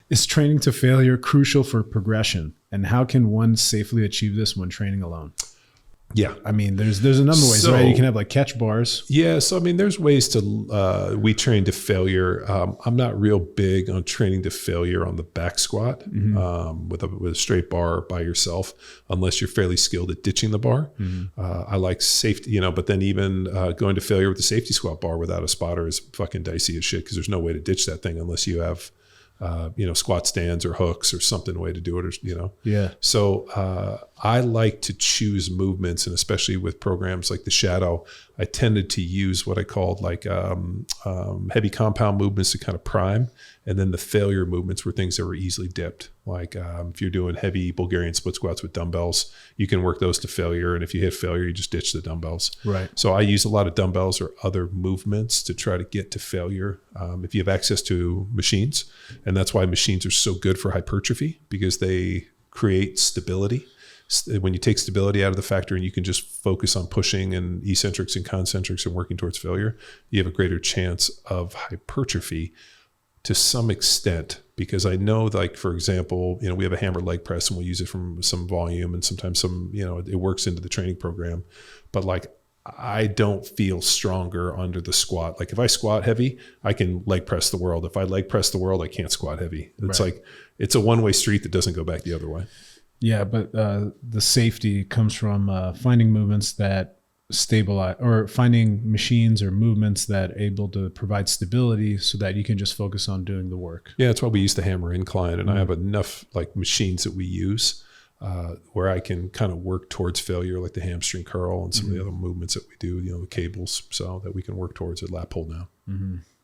Is training to failure crucial for progression? And how can one safely achieve this when training alone? Yeah. I mean, there's a number of ways, right? You can have like catch bars. Yeah. So, I mean, there's ways to, we train to failure. I'm not real big on training to failure on the back squat with a straight bar by yourself, unless you're fairly skilled at ditching the bar. I like safety, but then even going to failure with the safety squat bar without a spotter is fucking dicey as shit, because there's no way to ditch that thing unless you have squat stands or hooks or something, way to do it, or. Yeah. So I like to choose movements, and especially with programs like the Shadow, I tended to use what I called like heavy compound movements to kind of prime, and then the failure movements were things that were easily dipped. Like if you're doing heavy Bulgarian split squats with dumbbells, you can work those to failure, and if you hit failure, you just ditch the dumbbells. Right. So I use a lot of dumbbells or other movements to try to get to failure. If you have access to machines, and that's why machines are so good for hypertrophy, because they create stability. When you take stability out of the factor and you can just focus on pushing and eccentrics and concentrics and working towards failure, you have a greater chance of hypertrophy to some extent. Because I know, like, for example, we have a hammer leg press and we'll use it from some volume, and sometimes some, it works into the training program. But like, I don't feel stronger under the squat. Like if I squat heavy, I can leg press the world. If I leg press the world, I can't squat heavy. It's like, it's a one-way street that doesn't go back the other way. Yeah, but the safety comes from finding movements that stabilize, or finding machines or movements that are able to provide stability so that you can just focus on doing the work. Yeah, that's why we use the hammer incline, and I have enough like machines that we use where I can kind of work towards failure, like the hamstring curl and some of the other movements that we do, the cables, so that we can work towards a lat pull down.